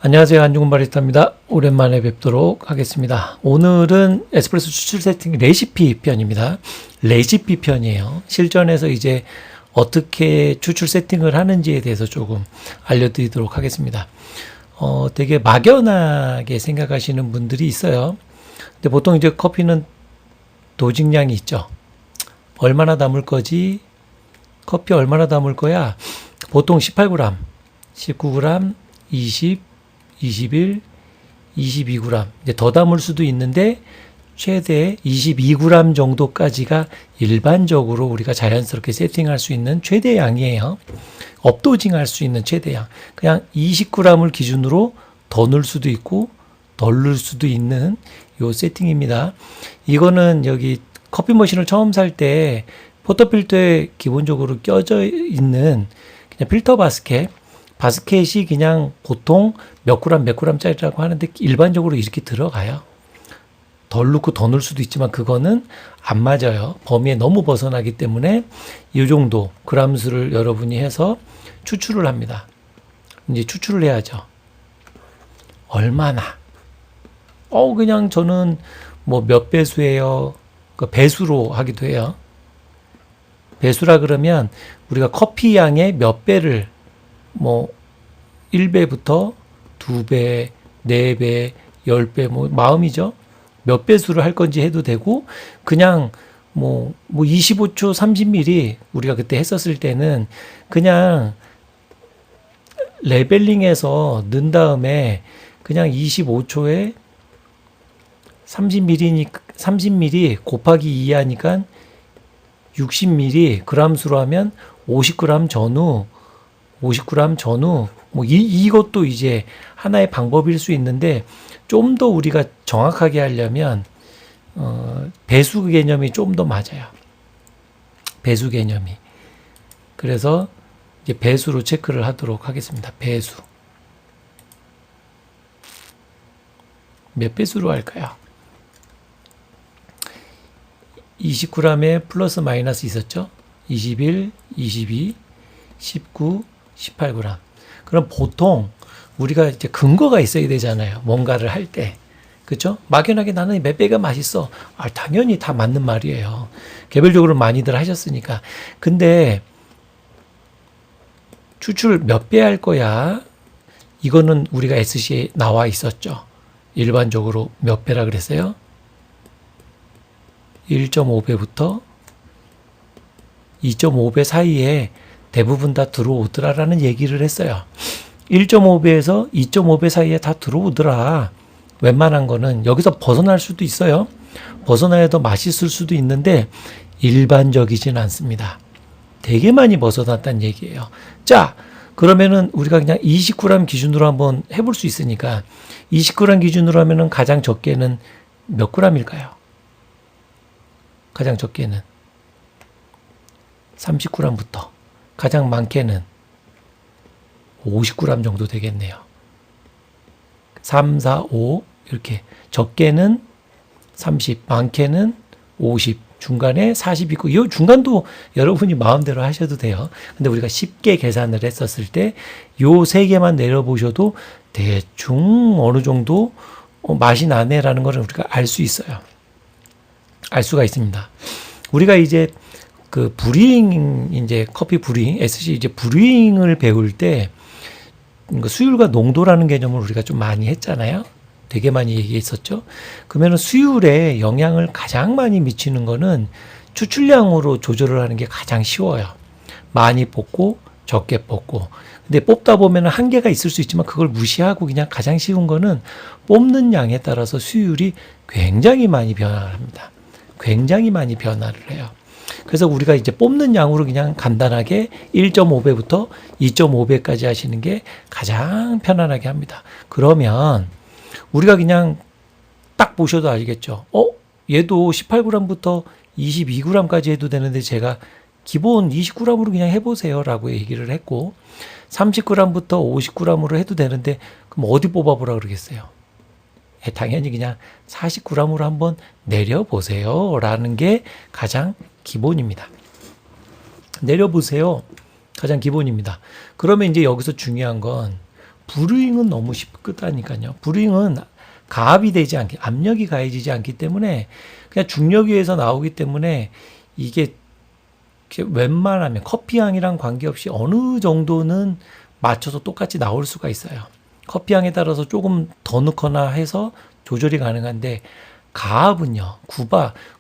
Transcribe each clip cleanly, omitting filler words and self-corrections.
안녕하세요. 안중근 바리스타입니다. 오랜만에 뵙도록 하겠습니다. 오늘은 에스프레소 추출 세팅 레시피 편입니다. 레시피 편이에요. 실전에서 이제 어떻게 추출 세팅을 하는지에 대해서 조금 알려드리도록 하겠습니다. 되게 막연하게 생각하시는 분들이 있어요. 근데 보통 이제 커피는 도직량이 있죠. 얼마나 담을 거지? 커피 얼마나 담을 거야? 보통 18g, 19g, 20, 21, 22g. 이제 더 담을 수도 있는데 최대 22g 정도까지가 일반적으로 우리가 자연스럽게 세팅할 수 있는 최대량이에요. 업도징할 수 있는 최대량. 그냥 20g을 기준으로 더 넣을 수도 있고 덜 넣을 수도 있는 요 세팅입니다. 이거는 여기 커피 머신을 처음 살 때 포터필터에 기본적으로 껴져 있는 그냥 필터 바스켓이 그냥 보통 몇 그램 짜리라고 하는데 일반적으로 이렇게 들어가요. 덜 넣고 더 넣을 수도 있지만 그거는 안 맞아요. 범위에 너무 벗어나기 때문에 이 정도 그램 수를 여러분이 해서 추출을 합니다. 이제 추출을 해야죠. 얼마나? 그냥 저는 뭐 몇 배수예요. 그 배수로 하기도 해요. 배수라 그러면 우리가 커피 양의 몇 배를 뭐 1배부터 2배, 4배, 10배 뭐 마음이죠. 몇 배수를 할 건지 해도 되고 그냥 뭐 25초 30ml 우리가 그때 했었을 때는 그냥 레벨링해서 넣은 다음에 그냥 25초에 30ml 곱하기 2 하니까 60ml 그램수로 하면 50g 전후 뭐 이것도 이제 하나의 방법일 수 있는데 좀 더 우리가 정확하게 하려면 배수 개념이 좀 더 맞아요. 배수 개념이. 그래서 이제 배수로 체크를 하도록 하겠습니다. 배수. 몇 배수로 할까요? 29g에 플러스 마이너스 있었죠? 21, 22, 19, 18g. 그럼 보통 우리가 이제 근거가 있어야 되잖아요. 뭔가를 할 때. 그렇죠? 막연하게 나는 몇 배가 맛있어. 당연히 다 맞는 말이에요. 개별적으로 많이들 하셨으니까. 근데 추출 몇 배 할 거야? 이거는 우리가 SC에 나와 있었죠. 일반적으로 몇 배라 그랬어요? 1.5배부터 2.5배 사이에 대부분 다 들어오더라라는 얘기를 했어요. 1.5배에서 2.5배 사이에 다 들어오더라. 웬만한 거는 여기서 벗어날 수도 있어요. 벗어나야 더 맛있을 수도 있는데 일반적이진 않습니다. 되게 많이 벗어났다는 얘기예요. 자, 그러면은 우리가 그냥 20g 기준으로 한번 해볼 수 있으니까 20g 기준으로 하면은 가장 적게는 몇 g일까요? 가장 적게는 30g부터 가장 많게는 50g 정도 되겠네요. 3, 4, 5 이렇게 적게는 30, 많게는 50, 중간에 40 있고 이 중간도 여러분이 마음대로 하셔도 돼요. 근데 우리가 쉽게 계산을 했었을 때 요 세 개만 내려보셔도 대충 어느 정도 맛이 나네라는 것을 우리가 알 수 있어요. 알 수가 있습니다. 우리가 이제 그 브루잉 이제 커피 브루잉 SC 이제 브루잉을 배울 때 수율과 농도라는 개념을 우리가 좀 많이 했잖아요. 되게 많이 얘기했었죠. 그러면 수율에 영향을 가장 많이 미치는 거는 추출량으로 조절을 하는 게 가장 쉬워요. 많이 뽑고 적게 뽑고. 근데 뽑다 보면 한계가 있을 수 있지만 그걸 무시하고 그냥 가장 쉬운 거는 뽑는 양에 따라서 수율이 굉장히 많이 변화를 합니다. 굉장히 많이 변화를 해요. 그래서 우리가 이제 뽑는 양으로 그냥 간단하게 1.5배부터 2.5배까지 하시는 게 가장 편안하게 합니다. 그러면 우리가 그냥 딱 보셔도 알겠죠. 얘도 18g부터 22g까지 해도 되는데 제가 기본 20g으로 그냥 해보세요 라고 얘기를 했고 30g부터 50g으로 해도 되는데 그럼 어디 뽑아보라 그러겠어요. 당연히 그냥 40g으로 한번 내려보세요 라는 게 가장 기본입니다. 내려보세요. 가장 기본입니다. 그러면 이제 여기서 중요한 건 브루잉은 너무 쉽다니까요. 브루잉은 가압이 되지 않기, 압력이 가해지지 않기 때문에 그냥 중력위에서 나오기 때문에 이게 웬만하면 커피향이랑 관계없이 어느 정도는 맞춰서 똑같이 나올 수가 있어요. 커피향에 따라서 조금 더 넣거나 해서 조절이 가능한데 가압은요,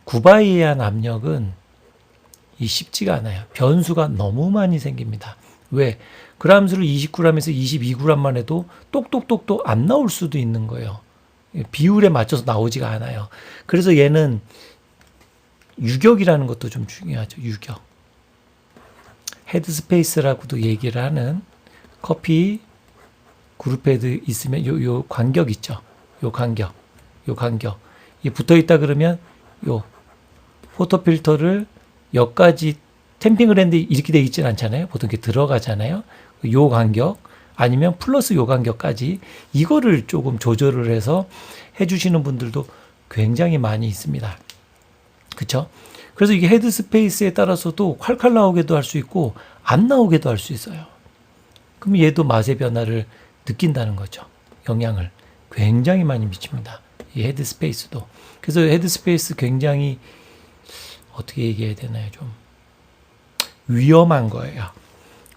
구바에 의한 압력은 쉽지가 않아요. 변수가 너무 많이 생깁니다. 왜? 그람수를 20g에서 22g만 해도 똑똑똑똑 안 나올 수도 있는 거예요. 비율에 맞춰서 나오지가 않아요. 그래서 얘는 유격이라는 것도 좀 중요하죠. 유격. 헤드스페이스라고도 얘기를 하는 커피 그룹 헤드 있으면 요 간격 있죠. 요 간격. 이 붙어 있다 그러면 요 포토 필터를 여기까지 탬핑을 했는데 이렇게 돼 있진 않잖아요. 보통 이렇게 들어가잖아요. 요 간격 아니면 플러스 요 간격까지 이거를 조금 조절을 해서 해주시는 분들도 굉장히 많이 있습니다. 그쵸? 그래서 이게 헤드 스페이스에 따라서도 콸콸 나오게도 할 수 있고 안 나오게도 할 수 있어요. 그럼 얘도 맛의 변화를 느낀다는 거죠. 영향을 굉장히 많이 미칩니다. 이 헤드 스페이스도. 그래서 헤드 스페이스 굉장히 어떻게 얘기해야 되나요? 좀 위험한 거예요.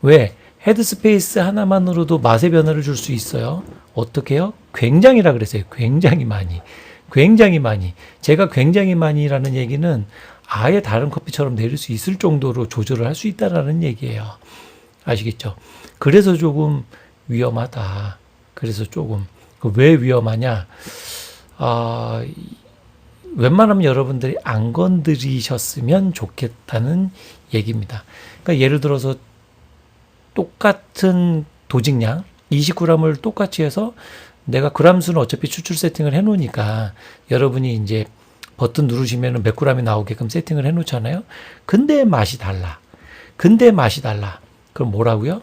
왜? 헤드 스페이스 하나만으로도 맛의 변화를 줄 수 있어요. 어떻게요? 굉장히라 그랬어요. 굉장히 많이. 굉장히 많이. 제가 굉장히 많이라는 얘기는 아예 다른 커피처럼 내릴 수 있을 정도로 조절을 할 수 있다라는 얘기예요. 아시겠죠? 그래서 조금 위험하다. 그래서 조금. 왜 위험하냐? 웬만하면 여러분들이 안 건드리셨으면 좋겠다는 얘기입니다. 그러니까 예를 들어서 똑같은 도직량 29g을 똑같이 해서 내가 그람 수는 어차피 추출 세팅을 해 놓으니까 여러분이 이제 버튼 누르시면 몇 g이 나오게끔 세팅을 해 놓잖아요. 근데 맛이 달라. 그럼 뭐라고요?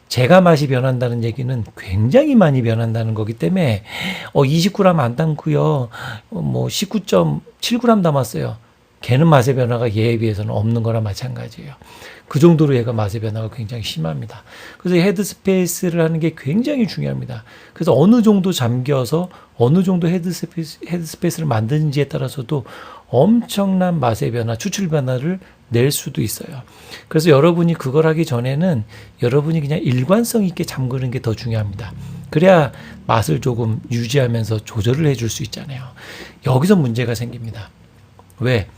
제가 맛이 변한다는 얘기는 굉장히 많이 변한다는 거기 때문에 20g 안 담고요. 19.7g 담았어요. 걔는 맛의 변화가 얘에 비해서는 없는 거나 마찬가지예요. 그 정도로 얘가 맛의 변화가 굉장히 심합니다. 그래서 헤드 스페이스를 하는 게 굉장히 중요합니다. 그래서 어느 정도 잠겨서 어느 정도 헤드 스페이스를 만드는지에 따라서도 엄청난 맛의 변화, 추출 변화를 낼 수도 있어요. 그래서 여러분이 그걸 하기 전에는 여러분이 그냥 일관성 있게 잠그는 게 더 중요합니다. 그래야 맛을 조금 유지하면서 조절을 해줄 수 있잖아요. 여기서 문제가 생깁니다. 왜?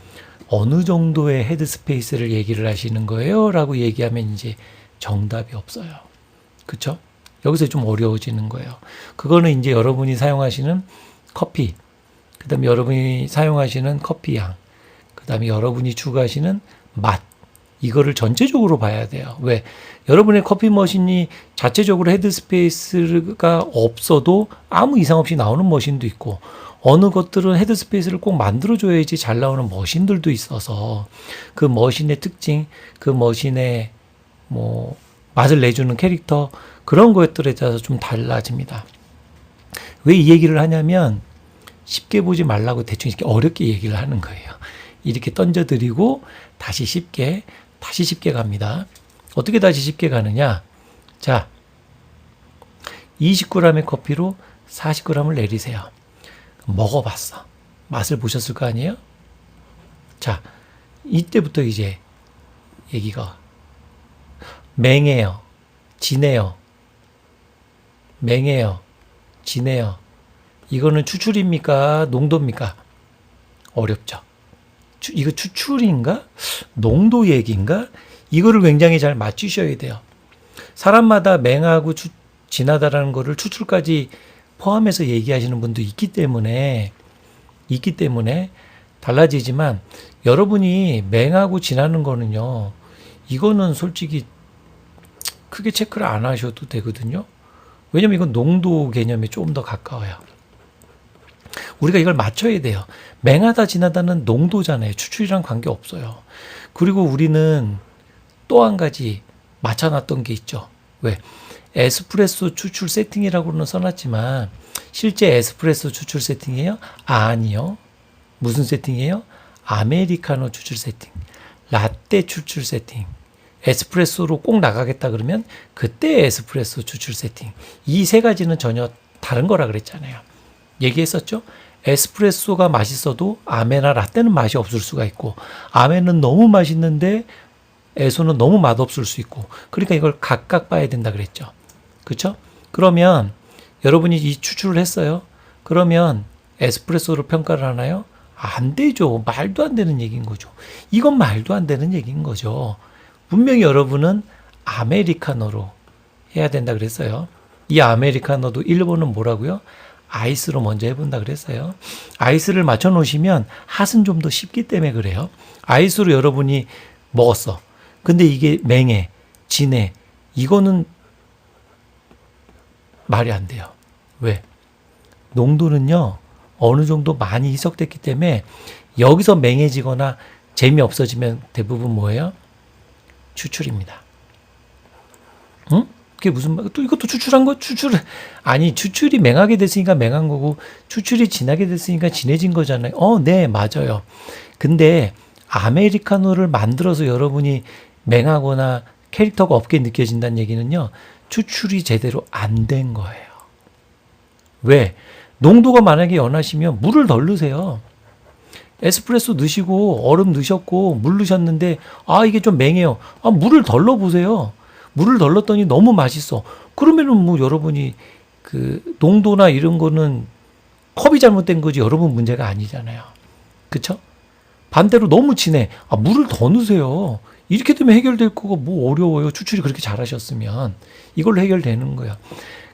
어느 정도의 헤드 스페이스를 얘기를 하시는 거예요? 라고 얘기하면 이제 정답이 없어요. 그쵸? 여기서 좀 어려워지는 거예요. 그거는 이제 여러분이 사용하시는 커피, 그 다음에 여러분이 사용하시는 커피 향, 그 다음에 여러분이 추구하시는 맛, 이거를 전체적으로 봐야 돼요. 왜? 여러분의 커피 머신이 자체적으로 헤드 스페이스가 없어도 아무 이상 없이 나오는 머신도 있고, 어느 것들은 헤드 스페이스를 꼭 만들어줘야지 잘 나오는 머신들도 있어서 그 머신의 특징, 그 머신의 맛을 내주는 캐릭터, 그런 것들에 따라서 좀 달라집니다. 왜 이 얘기를 하냐면 쉽게 보지 말라고 대충 이렇게 어렵게 얘기를 하는 거예요. 이렇게 던져드리고 다시 쉽게 갑니다. 어떻게 다시 쉽게 가느냐? 자, 20g의 커피로 40g을 내리세요. 먹어봤어. 맛을 보셨을 거 아니에요? 자, 이때부터 이제 얘기가 맹해요. 진해요. 맹해요. 진해요. 이거는 추출입니까? 농도입니까? 어렵죠. 이거 추출인가? 농도 얘기인가? 이거를 굉장히 잘 맞추셔야 돼요. 사람마다 맹하고 진하다라는 거를 추출까지 포함해서 얘기하시는 분도 있기 때문에 달라지지만 여러분이 맹하고 진하는 거는요, 이거는 솔직히 크게 체크를 안 하셔도 되거든요. 왜냐면 이건 농도 개념에 조금 더 가까워요. 우리가 이걸 맞춰야 돼요. 맹하다 진하다는 농도잖아요. 추출이랑 관계 없어요. 그리고 우리는 또 한 가지 맞춰놨던 게 있죠. 왜? 에스프레소 추출 세팅이라고는 써놨지만 실제 에스프레소 추출 세팅이에요? 아니요. 무슨 세팅이에요? 아메리카노 추출 세팅, 라떼 추출 세팅. 에스프레소로 꼭 나가겠다 그러면 그때 에스프레소 추출 세팅. 이 세 가지는 전혀 다른 거라 그랬잖아요. 얘기했었죠? 에스프레소가 맛있어도 아메나 라떼는 맛이 없을 수가 있고, 아메는 너무 맛있는데 에소는 너무 맛없을 수 있고, 그러니까 이걸 각각 봐야 된다 그랬죠. 그렇죠? 그러면 여러분이 이 추출을 했어요. 그러면 에스프레소로 평가를 하나요? 안 되죠. 말도 안 되는 얘기인 거죠. 이건 말도 안 되는 얘기인 거죠. 분명히 여러분은 아메리카노로 해야 된다 그랬어요. 이 아메리카노도 일본은 뭐라고요? 아이스로 먼저 해본다 그랬어요. 아이스를 맞춰 놓으시면 핫은 좀 더 쉽기 때문에 그래요. 아이스로 여러분이 먹었어. 근데 이게 맹해, 진해. 이거는 말이 안 돼요. 왜? 농도는요, 어느 정도 많이 희석됐기 때문에 여기서 맹해지거나 재미없어지면 대부분 뭐예요? 추출입니다. 응? 그게 무슨 말? 또 이것도 추출한 거? 아니, 추출이 맹하게 됐으니까 맹한 거고, 추출이 진하게 됐으니까 진해진 거잖아요. 네, 맞아요. 근데 아메리카노를 만들어서 여러분이 맹하거나 캐릭터가 없게 느껴진다는 얘기는요, 추출이 제대로 안 된 거예요. 왜? 농도가 만약에 연하시면 물을 덜 넣으세요. 에스프레소 넣으시고 얼음 넣으셨고 물 넣으셨는데 이게 좀 맹해요. 물을 덜 넣어보세요. 물을 덜 넣었더니 너무 맛있어. 그러면은 뭐 여러분이 그 농도나 이런 거는 컵이 잘못된 거지 여러분 문제가 아니잖아요. 그쵸? 반대로 너무 진해. 물을 더 넣으세요. 이렇게 되면 해결될 거가 뭐 어려워요. 추출이 그렇게 잘하셨으면. 이걸로 해결되는 거예요.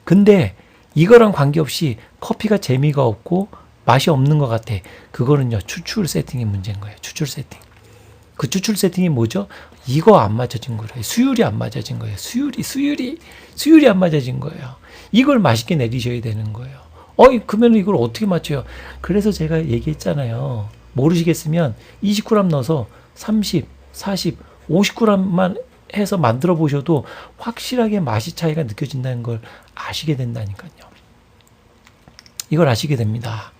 근데 이거랑 관계없이 커피가 재미가 없고 맛이 없는 것 같아. 그거는요, 추출 세팅의 문제인 거예요. 추출 세팅. 그 추출 세팅이 뭐죠? 이거 안 맞아진 거예요. 수율이 안 맞아진 거예요. 수율이 안 맞아진 거예요. 이걸 맛있게 내리셔야 되는 거예요. 그러면 이걸 어떻게 맞춰요? 그래서 제가 얘기했잖아요. 모르시겠으면 20g 넣어서 30, 40, 50g만 해서 만들어 보셔도 확실하게 맛이 차이가 느껴진다는 걸 아시게 된다니까요. 이걸 아시게 됩니다.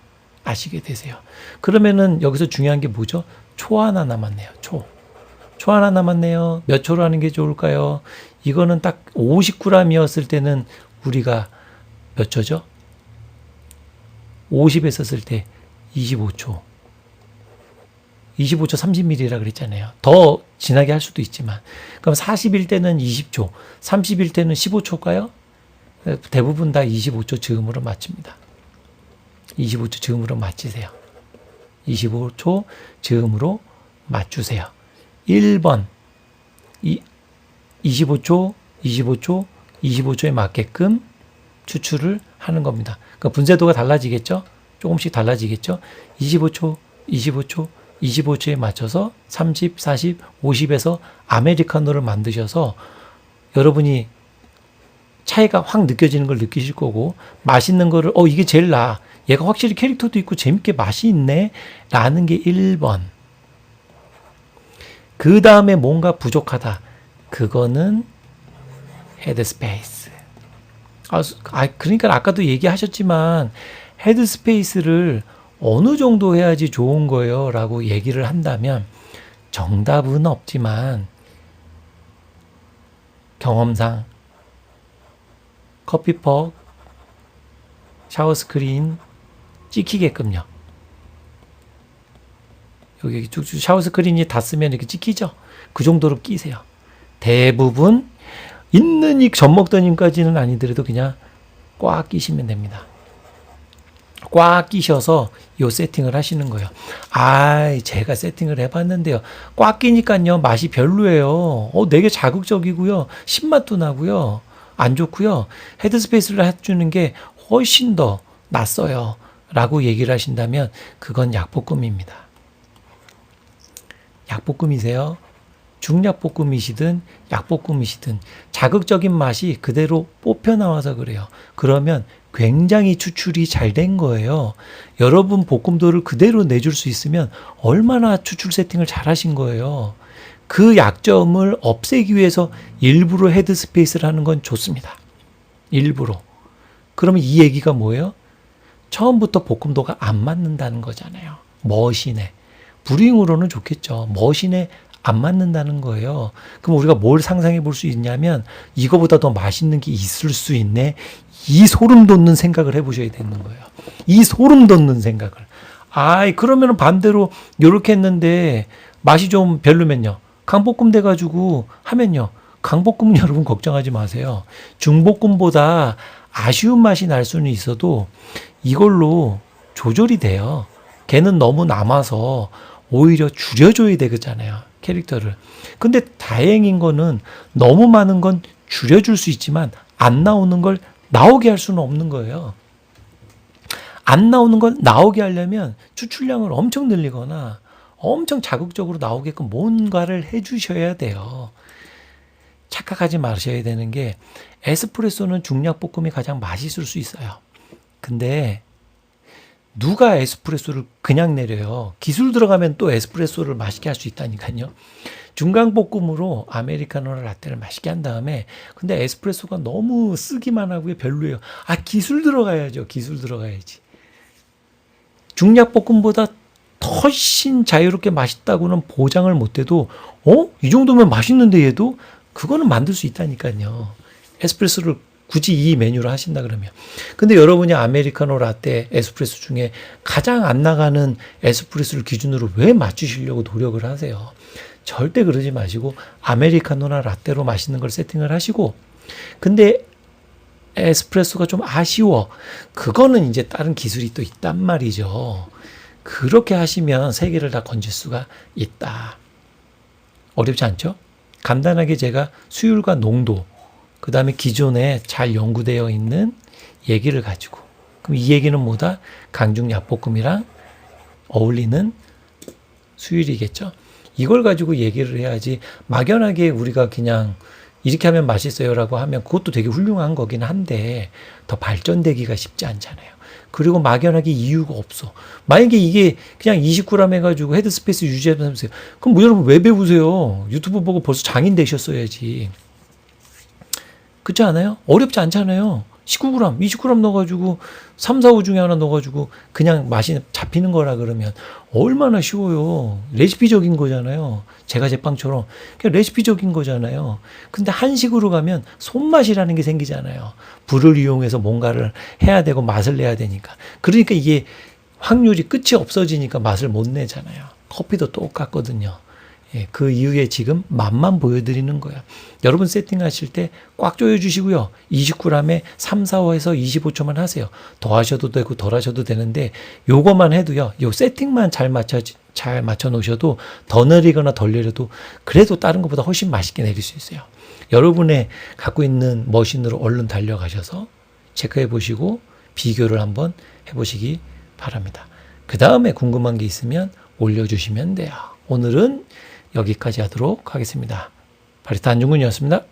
아시게 되세요. 그러면은 여기서 중요한 게 뭐죠? 초 하나 남았네요. 초 하나 남았네요. 몇 초로 하는 게 좋을까요? 이거는 딱 50g이었을 때는 우리가 몇 초죠? 50 했었을 때 25초. 25초 30ml라 그랬잖아요. 더 진하게 할 수도 있지만. 그럼 40일 때는 20초, 30일 때는 15초일까요? 대부분 다 25초 즈음으로 맞춥니다. 25초 즈음으로 맞추세요. 25초 즈음으로 맞추세요. 1번 25초, 25초, 25초에 맞게끔 추출을 하는 겁니다. 그러니까 분쇄도가 달라지겠죠? 조금씩 달라지겠죠? 25초, 25초, 25초에 맞춰서 30, 40, 50에서 아메리카노를 만드셔서 여러분이 차이가 확 느껴지는 걸 느끼실 거고, 맛있는 거를 이게 제일 나아. 얘가 확실히 캐릭터도 있고 재밌게 맛이 있네 라는 게 1번. 그 다음에 뭔가 부족하다. 그거는 헤드스페이스. 그러니까 아까도 얘기하셨지만 헤드스페이스를 어느 정도 해야지 좋은 거예요 라고 얘기를 한다면 정답은 없지만 경험상 커피퍽, 샤워 스크린 찍히게끔요. 여기 쭉쭉 샤워 스크린이 닿으면 이렇게 찍히죠. 그 정도로 끼세요. 대부분 있는 이 젖먹던 힘까지는 아니더라도 그냥 꽉 끼시면 됩니다. 꽉 끼셔서 요 세팅을 하시는 거예요. 제가 세팅을 해봤는데요. 꽉 끼니까요 맛이 별로예요. 되게 자극적이고요. 신맛도 나고요. 안 좋고요. 헤드스페이스를 해주는 게 훨씬 더 낫어요. 라고 얘기를 하신다면 그건 약볶음입니다. 약볶음이세요. 중약볶음이시든 약볶음이시든 자극적인 맛이 그대로 뽑혀 나와서 그래요. 그러면 굉장히 추출이 잘 된 거예요. 여러분 볶음도를 그대로 내줄 수 있으면 얼마나 추출 세팅을 잘 하신 거예요. 그 약점을 없애기 위해서 일부러 헤드스페이스를 하는 건 좋습니다. 일부러. 그러면 이 얘기가 뭐예요? 처음부터 볶음도가 안 맞는다는 거잖아요. 머신에. 브링으로는 좋겠죠. 머신에 안 맞는다는 거예요. 그럼 우리가 뭘 상상해 볼 수 있냐면 이거보다 더 맛있는 게 있을 수 있네. 이 소름 돋는 생각을 해보셔야 되는 거예요. 이 소름 돋는 생각을. 그러면 반대로 요렇게 했는데 맛이 좀 별로면요. 강볶음 돼가지고 하면요. 강볶음은 여러분 걱정하지 마세요. 중볶음보다 아쉬운 맛이 날 수는 있어도 이걸로 조절이 돼요. 걔는 너무 남아서 오히려 줄여줘야 되잖아요. 캐릭터를. 근데 다행인 거는 너무 많은 건 줄여줄 수 있지만 안 나오는 걸 나오게 할 수는 없는 거예요. 안 나오는 걸 나오게 하려면 추출량을 엄청 늘리거나 엄청 자극적으로 나오게끔 뭔가를 해주셔야 돼요. 착각하지 마셔야 되는 게 에스프레소는 중약볶음이 가장 맛있을 수 있어요. 근데 누가 에스프레소를 그냥 내려요. 기술 들어가면 또 에스프레소를 맛있게 할 수 있다니까요. 중강볶음으로 아메리카노나 라떼를 맛있게 한 다음에 근데 에스프레소가 너무 쓰기만 하고요. 별로예요. 기술 들어가야죠. 기술 들어가야지. 중약볶음보다 훨씬 자유롭게 맛있다고는 보장을 못해도 이 정도면 맛있는데 얘도 그거는 만들 수 있다니까요. 에스프레소를 굳이 이 메뉴를 하신다 그러면. 근데 여러분이 아메리카노 라떼 에스프레소 중에 가장 안 나가는 에스프레소를 기준으로 왜 맞추시려고 노력을 하세요? 절대 그러지 마시고 아메리카노나 라떼로 맛있는 걸 세팅을 하시고 근데 에스프레소가 좀 아쉬워. 그거는 이제 다른 기술이 또 있단 말이죠. 그렇게 하시면 세 개를 다 건질 수가 있다. 어렵지 않죠? 간단하게 제가 수율과 농도 그 다음에 기존에 잘 연구되어 있는 얘기를 가지고 그럼 이 얘기는 뭐다? 강중약볶음이랑 어울리는 수율이겠죠. 이걸 가지고 얘기를 해야지 막연하게 우리가 그냥 이렇게 하면 맛있어요라고 하면 그것도 되게 훌륭한 거긴 한데 더 발전되기가 쉽지 않잖아요. 그리고 막연하게 이유가 없어. 만약에 이게 그냥 20g 해가지고 헤드스페이스 유지하면서 그럼 뭐 여러분 왜 배우세요? 유튜브 보고 벌써 장인 되셨어야지. 그렇지 않아요? 어렵지 않잖아요. 19g, 20g 넣어가지고 3, 4, 5 중에 하나 넣어가지고 그냥 맛이 잡히는 거라 그러면 얼마나 쉬워요. 레시피적인 거잖아요. 제가 제빵처럼 그냥 레시피적인 거잖아요. 근데 한식으로 가면 손맛이라는 게 생기잖아요. 불을 이용해서 뭔가를 해야 되고 맛을 내야 되니까. 그러니까 이게 확률이 끝이 없어지니까 맛을 못 내잖아요. 커피도 똑같거든요. 그 이후에 지금 맛만 보여드리는 거예요. 여러분 세팅하실 때 꽉 조여주시고요. 20g에 3, 4, 5에서 25초만 하세요. 더 하셔도 되고 덜 하셔도 되는데 요거만 해도요. 요 세팅만 잘 맞춰 놓으셔도 더 내리거나 덜 내려도 그래도 다른 것보다 훨씬 맛있게 내릴 수 있어요. 여러분의 갖고 있는 머신으로 얼른 달려가셔서 체크해 보시고 비교를 한번 해보시기 바랍니다. 그 다음에 궁금한 게 있으면 올려주시면 돼요. 오늘은 여기까지 하도록 하겠습니다. 바리스타 안중근이었습니다.